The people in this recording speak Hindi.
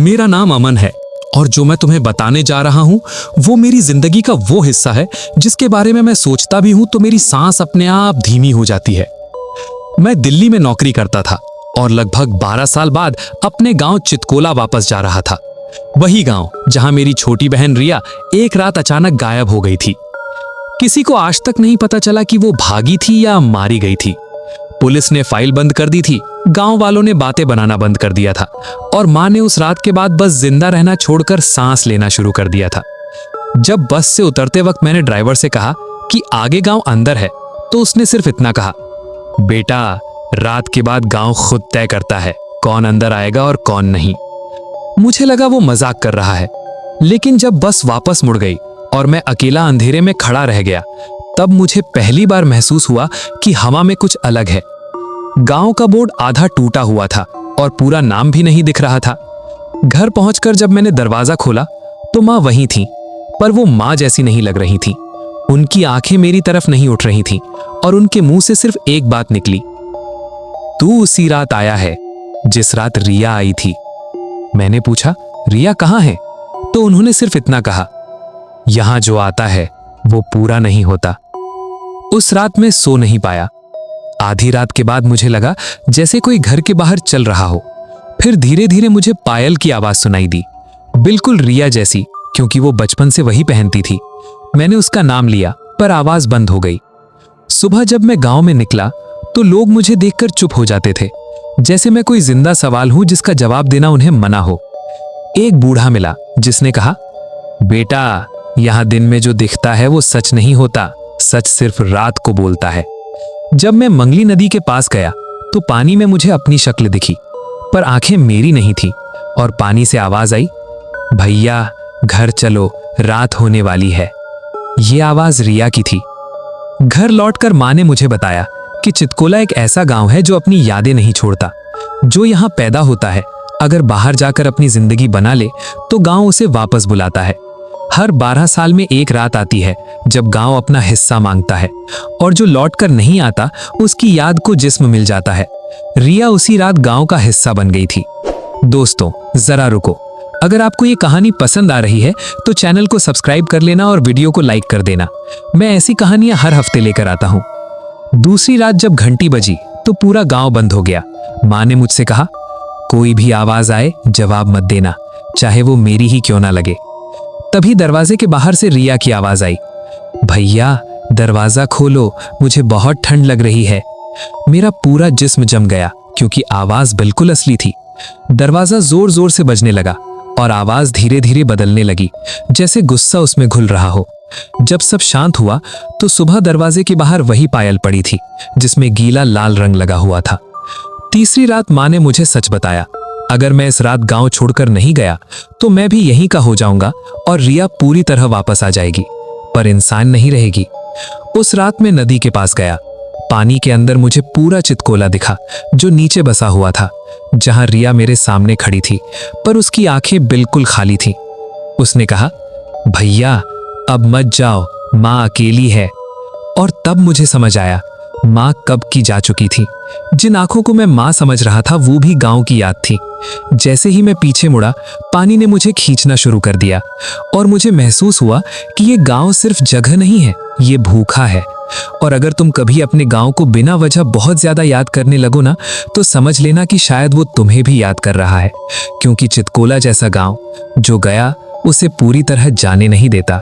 मेरा नाम अमन है और जो मैं तुम्हें बताने जा रहा हूं वो मेरी जिंदगी का वो हिस्सा है जिसके बारे में मैं सोचता भी हूं तो मेरी सांस अपने आप धीमी हो जाती है। मैं दिल्ली में नौकरी करता था और लगभग 12 साल बाद अपने गांव चितकोला वापस जा रहा था। वही गांव जहां मेरी छोटी बहन रिया एक रात अचानक गायब हो गई थी। किसी को आज तक नहीं पता चला कि वो भागी थी या मारी गई थी। पुलिस ने फाइल बंद कर दी थी, गांव वालों ने बातें बनाना बंद कर दिया था और मां ने उस रात के बाद बस जिंदा रहना छोड़कर सांस लेना शुरू कर दिया था। जब बस से उतरते वक्त मैंने ड्राइवर से कहा कि आगे गांव अंदर है, तो उसने सिर्फ इतना कहा, बेटा रात के बाद गांव खुद तय करता है कौन अंदर आएगा और कौन नहीं। मुझे लगा वो मजाक कर रहा है, लेकिन जब बस वापस मुड़ गई और मैं अकेला अंधेरे में खड़ा रह गया, तब मुझे पहली बार महसूस हुआ कि हवा में कुछ अलग है। गांव का बोर्ड आधा टूटा हुआ था और पूरा नाम भी नहीं दिख रहा था। घर पहुंचकर जब मैंने दरवाजा खोला तो मां वहीं थी, पर वो मां जैसी नहीं लग रही थी। उनकी आंखें मेरी तरफ नहीं उठ रही थीं और उनके मुंह से सिर्फ एक बात निकली, तू उसी रात आया है जिस रात रिया आई थी। मैंने पूछा, रिया कहाँ है? तो उन्होंने सिर्फ इतना कहा, यहां जो आता है वो पूरा नहीं होता। उस रात मैं सो नहीं पाया। आधी रात के बाद मुझे लगा जैसे कोई घर के बाहर चल रहा हो। फिर धीरे धीरे मुझे पायल की आवाज सुनाई दी, बिल्कुल रिया जैसी, क्योंकि वो बचपन से वही पहनती थी। मैंने उसका नाम लिया पर आवाज बंद हो गई। सुबह जब मैं गांव में निकला तो लोग मुझे देखकर चुप हो जाते थे, जैसे मैं कोई जिंदा सवाल हूं जिसका जवाब देना उन्हें मना हो। एक बूढ़ा मिला जिसने कहा, बेटा यहां दिन में जो दिखता है वो सच नहीं होता, सच सिर्फ रात को बोलता है। जब मैं मंगली नदी के पास गया तो पानी में मुझे अपनी शक्ल दिखी, पर आंखें मेरी नहीं थी और पानी से आवाज आई, भैया घर चलो रात होने वाली है। ये आवाज रिया की थी। घर लौटकर मां ने मुझे बताया कि चितकोला एक ऐसा गांव है जो अपनी यादें नहीं छोड़ता। जो यहां पैदा होता है अगर बाहर जाकर अपनी जिंदगी बना ले तो गांव उसे वापस बुलाता है। हर 12 साल में एक रात आती है जब गांव अपना हिस्सा मांगता है और जो लौटकर नहीं आता उसकी याद को जिस्म मिल जाता है। रिया उसी रात गांव का हिस्सा बन गई थी। दोस्तों जरा रुको, अगर आपको ये कहानी पसंद आ रही है तो चैनल को सब्सक्राइब कर लेना और वीडियो को लाइक कर देना। मैं ऐसी कहानियां हर हफ्ते लेकर आता हूं। दूसरी रात जब घंटी बजी तो पूरा गांव बंद हो गया। मां ने मुझसे कहा, कोई भी आवाज आए जवाब मत देना, चाहे वो मेरी ही क्यों ना लगे। तभी दरवाजे के बाहर से रिया की आवाज आई, भैया दरवाजा खोलो, मुझे बहुत ठंड लग रही है। मेरा पूरा जिस्म जम गया क्योंकि आवाज बिल्कुल असली थी। दरवाजा जोर जोर से बजने लगा और आवाज धीरे धीरे बदलने लगी, जैसे गुस्सा उसमें घुल रहा हो। जब सब शांत हुआ तो सुबह दरवाजे के बाहर वही पायल पड़ी थी जिसमें गीला लाल रंग लगा हुआ था। तीसरी रात मां ने मुझे सच बताया, अगर मैं इस रात गांव छोड़कर नहीं गया तो मैं भी यहीं का हो जाऊंगा और रिया पूरी तरह वापस आ जाएगी, पर इंसान नहीं रहेगी। उस रात मैं नदी के पास गया। पानी के अंदर मुझे पूरा चितकोला दिखा जो नीचे बसा हुआ था, जहां रिया मेरे सामने खड़ी थी, पर उसकी आंखें बिल्कुल खाली थी। उसने कहा, भैया अब मत जाओ, मां अकेली है। और तब मुझे समझ आया मां कब की जा चुकी थी। जिन आंखों को मैं मां समझ रहा था वो भी गांव की याद थी। जैसे ही मैं पीछे मुड़ा पानी ने मुझे खींचना शुरू कर दिया और मुझे महसूस हुआ कि ये गांव सिर्फ जगह नहीं है, ये भूखा है। और अगर तुम कभी अपने गांव को बिना वजह बहुत ज्यादा याद करने लगो ना, तो समझ लेना कि शायद वो तुम्हें भी याद कर रहा है, क्योंकि चितकोला जैसा गांव जो गया उसे पूरी तरह जाने नहीं देता।